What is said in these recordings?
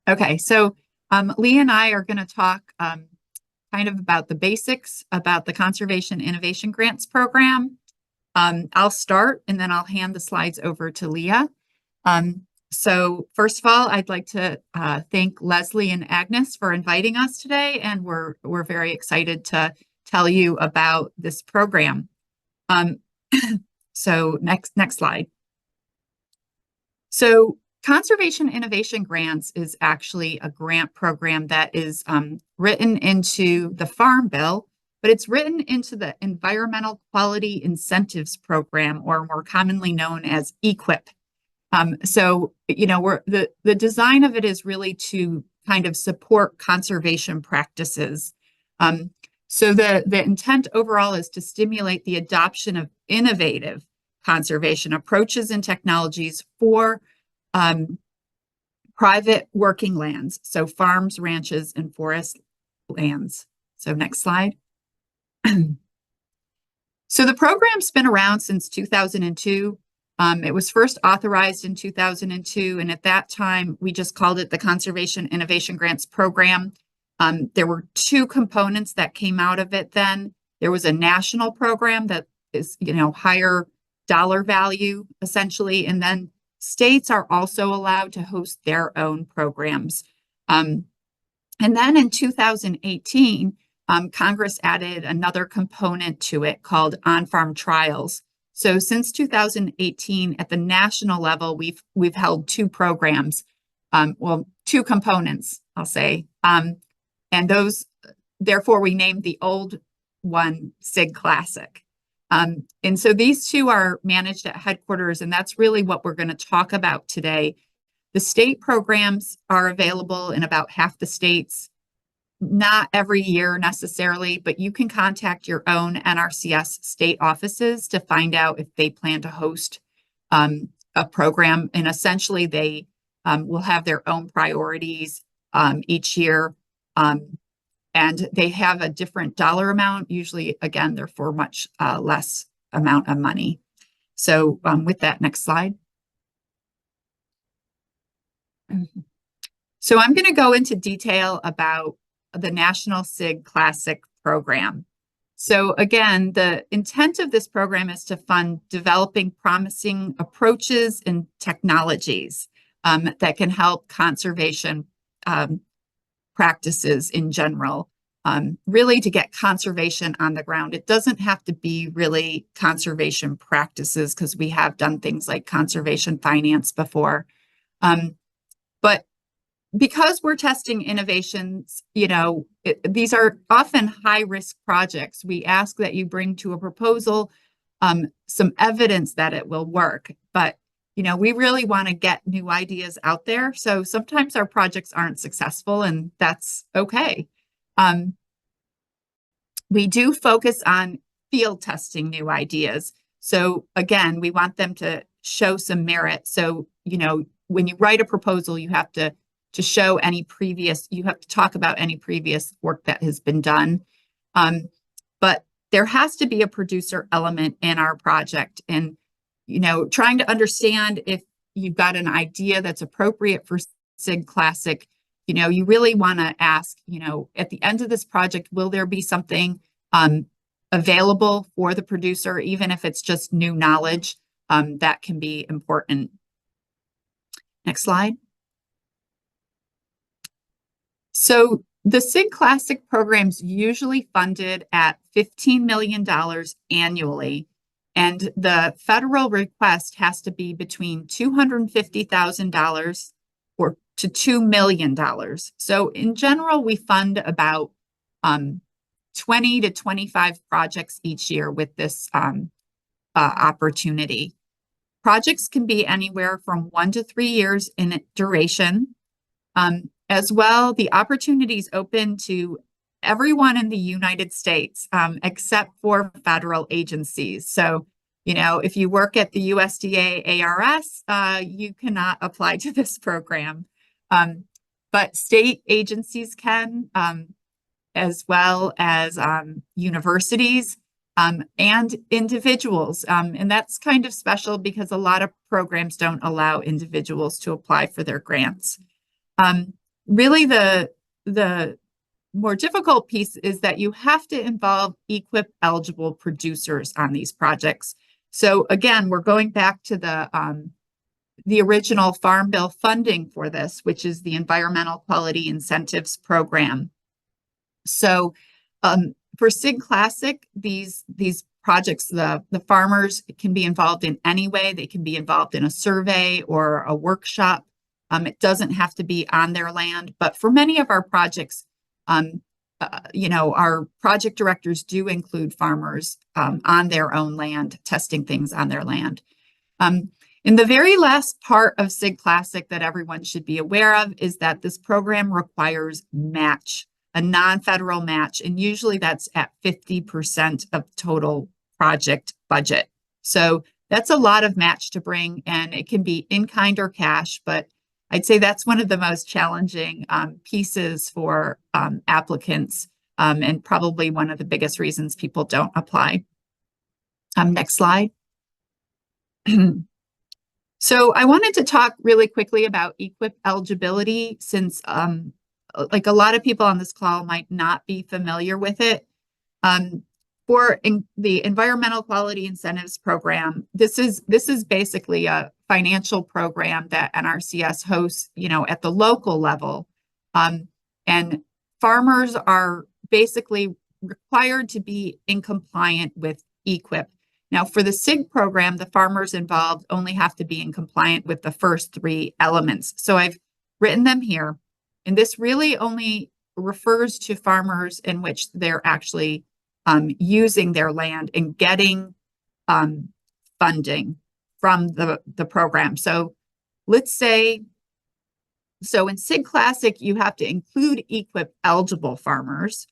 Okay, so Lee and I are going to talk kind of about the basics about the Conservation Innovation Grants Program. I'll start and then I'll hand the slides over to Leah. So first of all, I'd like to thank Leslie and Agnes for inviting us today, and we're very excited to tell you about this program. So next slide. So Conservation Innovation Grants is actually a grant program that is written into the Farm Bill, but it's written into the Environmental Quality Incentives Program, or more commonly known as EQIP. So, you know, the design of it is really to kind of support conservation practices. So the intent overall is to stimulate the adoption of innovative conservation approaches and technologies for private working lands, so farms, ranches, and forest lands. So next slide. So the program's been around since 2002. It was first authorized in 2002, and at that time, we just called it the Conservation Innovation Grants Program. There were two components that came out of it then. There was a national program that is, you know, higher dollar value, essentially, and then states are also allowed to host their own programs. And then in 2018, Congress added another component to it called on-farm trials. So since 2018, at the national level, we've held two programs, well, two components, I'll say. And those, therefore, we named the old one CIG Classic. And so these two are managed at headquarters, and that's really what we're going to talk about today. The state programs are available in about half the states, not every year necessarily, but you can contact your own NRCS state offices to find out if they plan to host a program. And essentially, they will have their own priorities each year. And they have a different dollar amount. Usually, again, they're for much less amount of money. So with that, next slide. So I'm going to go into detail about the National CIG Classic program. So again, the intent of this program is to fund developing promising approaches and technologies that can help conservation practices in general, really to get conservation on the ground. It doesn't have to be really conservation practices, because we have done things like conservation finance before. But because we're testing innovations, you know, these are often high-risk projects. We ask that you bring to a proposal some evidence that it will work. But you know, we really want to get new ideas out there. So sometimes our projects aren't successful, and that's okay. We do focus on field testing new ideas. So again, we want them to show some merit. So, you know, when you write a proposal, you have to show any previous, you have to talk about any previous work that has been done. But there has to be a producer element in our project. And you know, trying to understand if you've got an idea that's appropriate for CIG Classic, you know, you really want to ask, you know, at the end of this project, will there be something available for the producer, even if it's just new knowledge? That can be important. Next slide. So the CIG Classic program's usually funded at $15 million annually. And the federal request has to be between $250,000 or to $2 million. So in general, we fund about 20 to 25 projects each year with this opportunity. Projects can be anywhere from 1 to 3 years in duration. As well, the opportunity is open to everyone in the United States, except for federal agencies. So, you know, if you work at the USDA ARS, you cannot apply to this program. But state agencies can, as well as universities and individuals. And that's kind of special because a lot of programs don't allow individuals to apply for their grants. really the more difficult piece is that you have to involve EQIP eligible producers on these projects. So again, we're going back to the original Farm Bill funding for this, which is the Environmental Quality Incentives Program. So for SIG Classic, these projects, the farmers can be involved in any way. They can be involved in a survey or a workshop. It doesn't have to be on their land, but for many of our projects, our project directors do include farmers on their own land, testing things on their land. In the very last part of SIG Classic that everyone should be aware of is that this program requires match, a non-federal match, and usually that's at 50% of total project budget. So that's a lot of match to bring, and it can be in kind or cash, but I'd say that's one of the most challenging pieces for applicants, and probably one of the biggest reasons people don't apply. Next slide. So I wanted to talk really quickly about EQIP eligibility, since like a lot of people on this call might not be familiar with it. For the Environmental Quality Incentives Program, this is basically a financial program that NRCS hosts, at the local level. And farmers are basically required to be in compliant with EQIP. Now, for the SIG program, the farmers involved only have to be in compliant with the first three elements. So I've written them here, and this really only refers to farmers in which they're actually using their land and getting funding from the program. So let's say, so in SIG Classic, you have to include EQIP eligible farmers,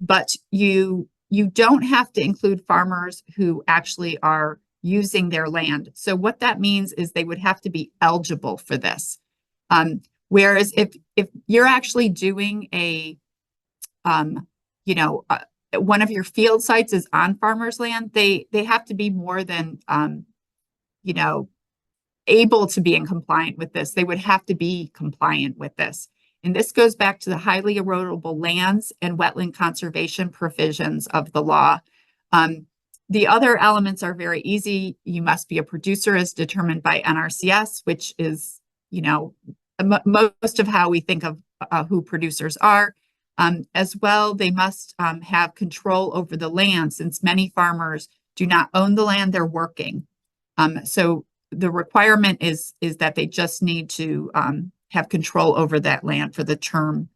but you don't have to include farmers who actually are using their land. So what that means is they would have to be eligible for this. Whereas if you're actually doing one of your field sites is on farmers' land, they have to be more than able to be in compliant with this. They would have to be compliant with this. And this goes back to the highly erodible lands and wetland conservation provisions of the law. The other elements are very easy. You must be a producer as determined by NRCS, which is, most of how we think of who producers are. As well, they must have control over the land, since many farmers do not own the land they're working. So the requirement is that they just need to have control over that land for the term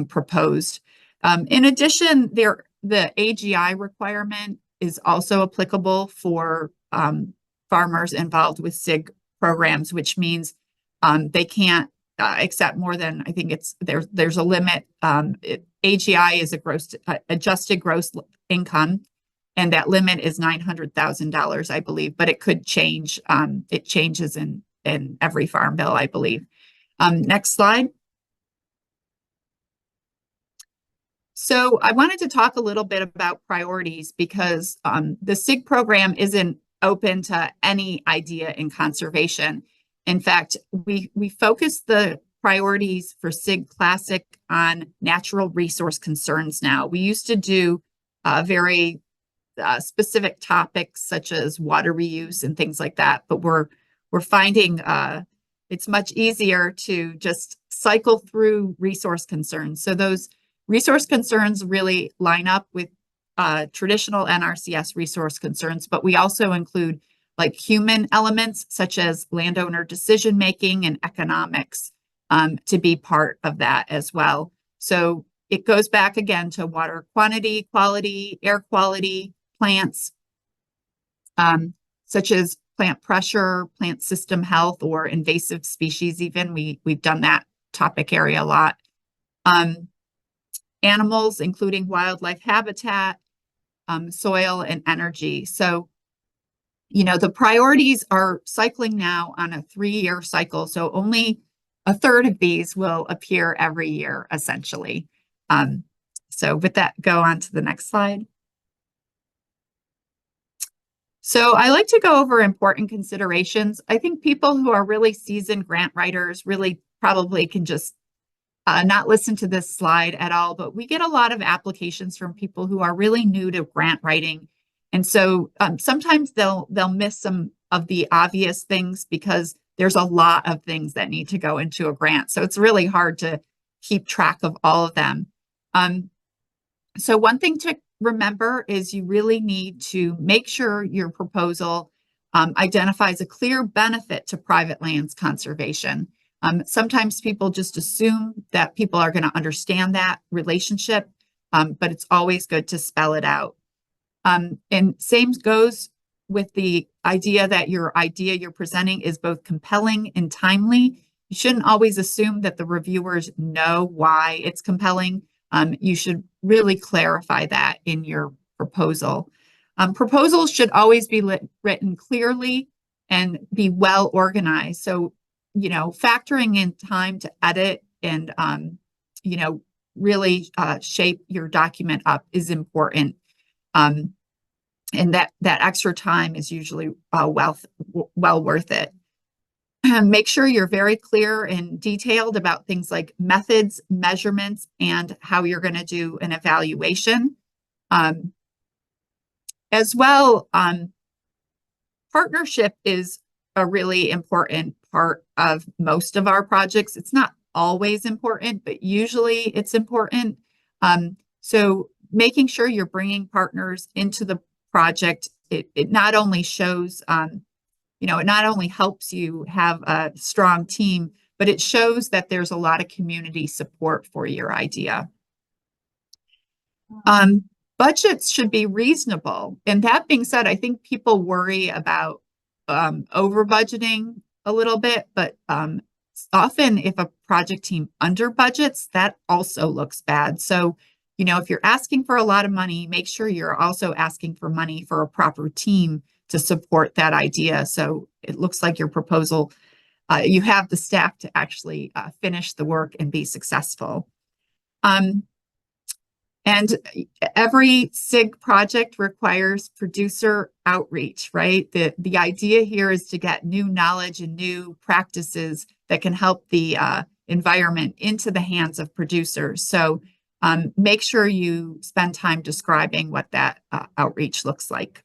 proposed. In addition, the AGI requirement is also applicable for farmers involved with SIG programs, which means they can't accept more than, I think there's a limit. AGI is adjusted gross income, and that limit is $900,000, I believe, but it could change. It changes in every farm bill, I believe. Next slide. So I wanted to talk a little bit about priorities, because the SIG program isn't open to any idea in conservation. In fact, we focus the priorities for SIG Classic on natural resource concerns now. We used to do very specific topics such as water reuse and things like that, but we're finding it's much easier to just cycle through resource concerns. So those resource concerns really line up with traditional NRCS resource concerns, but we also include like human elements such as landowner decision-making and economics to be part of that as well. So it goes back again to water quantity, quality, air quality, plants, such as plant pressure, plant system health, or invasive species even. We've done that topic area a lot. Animals, including wildlife habitat, soil, and energy. So, the priorities are cycling now on a 3-year cycle. So only a third of these will appear every year, essentially. So with that, go on to the next slide. So I like to go over important considerations. I think people who are really seasoned grant writers really probably can just not listen to this slide at all, but we get a lot of applications from people who are really new to grant writing. And so sometimes they'll miss some of the obvious things because there's a lot of things that need to go into a grant. So it's really hard to keep track of all of them. So one thing to remember is you really need to make sure your proposal identifies a clear benefit to private lands conservation. Sometimes people just assume that people are going to understand that relationship, but it's always good to spell it out. And same goes with the idea that your idea you're presenting is both compelling and timely. You shouldn't always assume that the reviewers know why it's compelling. You should really clarify that in your proposal. Proposals should always be written clearly and be well organized. So, factoring in time to edit and, really shape your document up is important. And that extra time is usually well worth it. Make sure you're very clear and detailed about things like methods, measurements, and how you're going to do an evaluation. As well, partnership is a really important part of most of our projects. It's not always important, but usually it's important. So making sure you're bringing partners into the project, it not only shows, it not only helps you have a strong team, but it shows that there's a lot of community support for your idea. Budgets should be reasonable. And that being said, I think people worry about over budgeting a little bit, but often if a project team under budgets, that also looks bad. So, if you're asking for a lot of money, make sure you're also asking for money for a proper team to support that idea. So it looks like your proposal, you have the staff to actually finish the work and be successful. And every CIG project requires producer outreach, right? The idea here is to get new knowledge and new practices that can help the environment into the hands of producers. So make sure you spend time describing what that outreach looks like.